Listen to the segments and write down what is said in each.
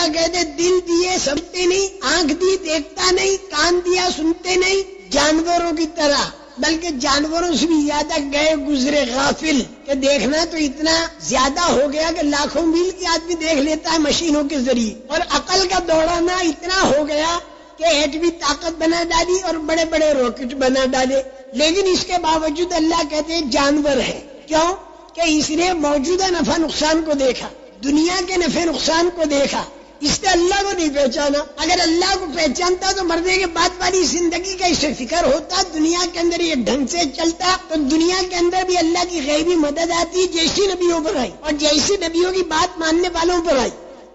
اللہ کہتے دل دیے سمجھتے نہیں، آنکھ دی دیکھتا نہیں، کان دیا سنتے نہیں، جانوروں کی طرح، بلکہ جانوروں سے بھی زیادہ گئے گزرے غافل، کہ دیکھنا تو اتنا زیادہ ہو گیا کہ لاکھوں میل کی آدمی دیکھ لیتا ہے مشینوں کے ذریعے، اور عقل کا دوڑانا اتنا ہو گیا کہ ایٹمی طاقت بنا ڈالی اور بڑے بڑے راکٹ بنا ڈالے، لیکن اس کے باوجود اللہ کہتے ہیں جانور ہے۔ کیوں؟ کہ اس نے موجودہ نفع نقصان کو دیکھا، دنیا کے نفع نقصان کو دیکھا، اس نے اللہ کو نہیں پہچانا۔ اگر اللہ کو پہچانتا تو مرنے کے بعد والی زندگی کا اسے فکر ہوتا، دنیا کے اندر یہ ڈھنگ سے چلتا تو دنیا کے اندر بھی اللہ کی غیبی مدد آتی، جیسی نبیوں پر آئی اور جیسی نبیوں کی بات ماننے والوں پر آئی،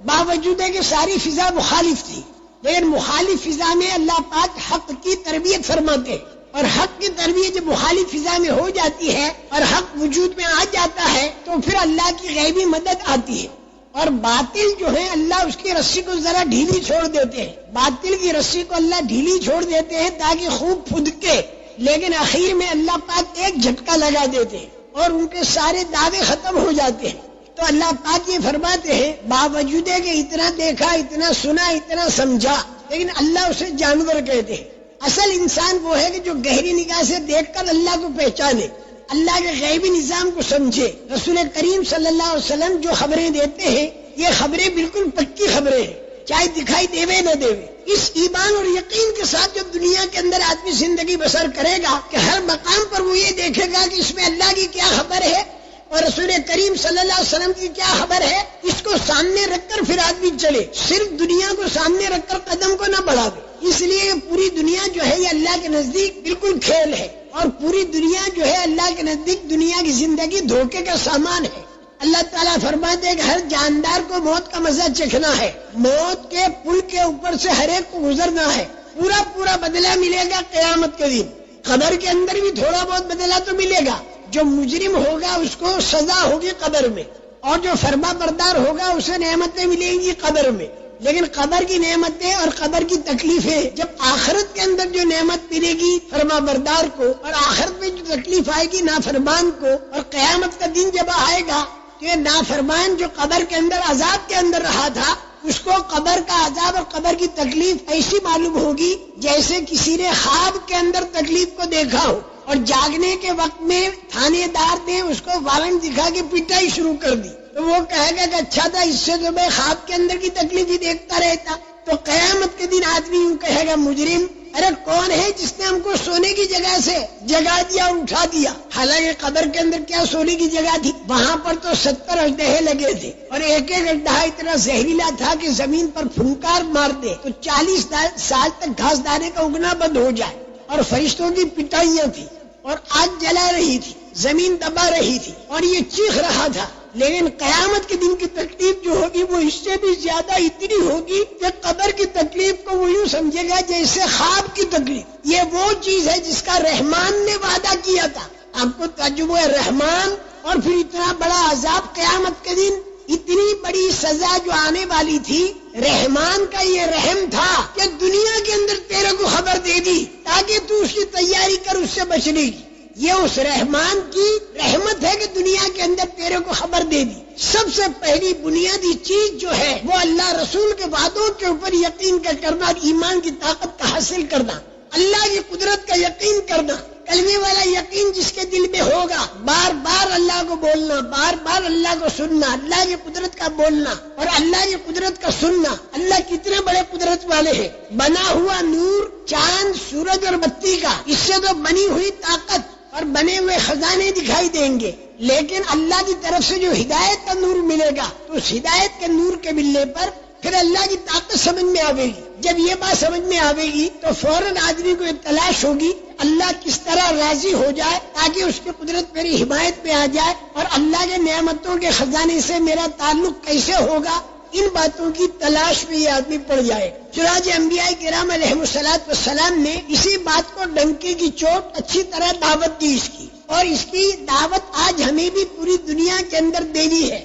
باوجود ہے کہ ساری فضا مخالف تھی، لیکن مخالف فضا میں اللہ پاک حق کی تربیت فرماتے، اور حق کی تربیت جب مخالف فضا میں ہو جاتی ہے اور حق وجود میں آ جاتا ہے تو پھر اللہ کی غیبی مدد آتی ہے، اور باطل جو ہے اللہ اس کی رسی کو ذرا ڈھیلی چھوڑ دیتے ہیں، باطل کی رسی کو اللہ ڈھیلی چھوڑ دیتے ہیں تاکہ خوب پھدکے، لیکن آخر میں اللہ پاک ایک جھٹکا لگا دیتے ہیں اور ان کے سارے دعوے ختم ہو جاتے ہیں۔ تو اللہ پاک یہ فرماتے ہیں باوجود ہے کہ اتنا دیکھا، اتنا سنا، اتنا سمجھا، لیکن اللہ اسے جانور کہتے ہیں۔ اصل انسان وہ ہے کہ جو گہری نگاہ سے دیکھ کر اللہ کو پہچانے، اللہ کے غیبی نظام کو سمجھے۔ رسول کریم صلی اللہ علیہ وسلم جو خبریں دیتے ہیں یہ خبریں بالکل پکی خبریں ہیں، چاہے دکھائی دیوے نہ دیوے۔ اس ایمان اور یقین کے ساتھ جو دنیا کے اندر آدمی زندگی بسر کرے گا کہ ہر مقام پر وہ یہ دیکھے گا کہ اس میں اللہ کی کیا خبر ہے اور رسول کریم صلی اللہ علیہ وسلم کی کیا خبر ہے، اس کو سامنے رکھ کر پھر آدمی چلے، صرف دنیا کو سامنے رکھ کر قدم کو نہ بڑھاوے۔ اس لیے پوری دنیا جو ہے یہ اللہ کے نزدیک بالکل کھیل ہے، اور پوری دنیا جو ہے اللہ کے نزدیک دنیا کی زندگی دھوکے کا سامان ہے۔ اللہ تعالیٰ فرماتے ہیں کہ ہر جاندار کو موت کا مزہ چکھنا ہے، موت کے پل کے اوپر سے ہر ایک کو گزرنا ہے، پورا پورا بدلہ ملے گا قیامت کے دن۔ قبر کے اندر بھی تھوڑا بہت بدلہ تو ملے گا، جو مجرم ہوگا اس کو سزا ہوگی قبر میں، اور جو فرما بردار ہوگا اسے نعمتیں ملیں گی قبر میں۔ لیکن قبر کی نعمتیں اور قبر کی تکلیفیں جب آخرت کے اندر جو نعمت ملے گی فرما بردار کو، اور آخرت میں جو تکلیف آئے گی نافرمان کو، اور قیامت کا دن جب آئے گا تو یہ نافرمان جو قبر کے اندر عذاب کے اندر رہا تھا اس کو قبر کا عذاب اور قبر کی تکلیف ایسی معلوم ہوگی جیسے کسی نے خواب کے اندر تکلیف کو دیکھا ہو، اور جاگنے کے وقت میں تھانے دار نے اس کو وارنٹ دکھا کے پٹائی شروع کر دی، تو وہ کہے گا کہ اچھا تھا اس سے تو میں خواب کے اندر کی تکلیف ہی دیکھتا رہتا۔ تو قیامت کے دن آدمی یوں کہے گا مجرم ارے کون ہے جس نے ہم کو سونے کی جگہ سے جگا دیا اور اٹھا دیا، حالانکہ قبر کے اندر کیا سونے کی جگہ تھی، وہاں پر تو 70 اژدہے لگے تھے، اور ایک ایک اژدہا اتنا زہریلا تھا کہ زمین پر پھنکار مار دے تو 40 سال تک گھاس دانے کا اگنا بند ہو جائے، اور فرشتوں کی پٹائیاں تھی، اور آگ جلا رہی تھی، زمین دبا رہی تھی، اور یہ چیخ رہا تھا۔ لیکن قیامت کے دن کی تکلیف جو ہوگی وہ اس سے بھی زیادہ اتنی ہوگی کہ قبر کی تکلیف کو وہ یوں سمجھے گا جیسے خواب کی تکلیف۔ یہ وہ چیز ہے جس کا رحمان نے وعدہ کیا تھا۔ آپ کو تعجب ہے، رحمان اور پھر اتنا بڑا عذاب قیامت کے دن، اتنی بڑی سزا جو آنے والی تھی، رحمان کا یہ رحم تھا کہ دنیا کے اندر تیرے کو خبر دے دی تاکہ تو اس کی تیاری کر اس سے بچنے کی۔ یہ اس رحمان کی رحمت ہے کہ دنیا کے اندر تیرے کو خبر دے دی۔ سب سے پہلی بنیادی چیز جو ہے وہ اللہ رسول کے وعدوں کے اوپر یقین کا کرنا، ایمان کی طاقت کا حاصل کرنا، اللہ کی قدرت کا یقین کرنا، کلمے والا یقین جس کے دل میں ہوگا، بار بار اللہ کو بولنا، بار بار اللہ کو سننا، اللہ کی قدرت کا بولنا اور اللہ کی قدرت کا سننا۔ اللہ کتنے بڑے قدرت والے ہیں، بنا ہوا نور چاند سورج اور بتی کا، اس سے تو بنی ہوئی طاقت اور بنے ہوئے خزانے دکھائی دیں گے، لیکن اللہ کی طرف سے جو ہدایت کا نور ملے گا تو اس ہدایت کے نور کے ملنے پر پھر اللہ کی طاقت سمجھ میں آئے گی۔ جب یہ بات سمجھ میں آئے گی تو فوراً آدمی کو ایک تلاش ہوگی اللہ کس طرح راضی ہو جائے تاکہ اس کی قدرت میری حمایت میں آ جائے، اور اللہ کے نعمتوں کے خزانے سے میرا تعلق کیسے ہوگا، ان باتوں کی تلاش میں یہ آدمی پڑ جائے۔ چنانچہ انبیاء کرام علیہم الصلوۃ والسلام نے اسی بات کو ڈنکے کی چوٹ اچھی طرح دعوت دی اس کی، اور اس کی دعوت آج ہمیں بھی پوری دنیا کے اندر دینی ہے۔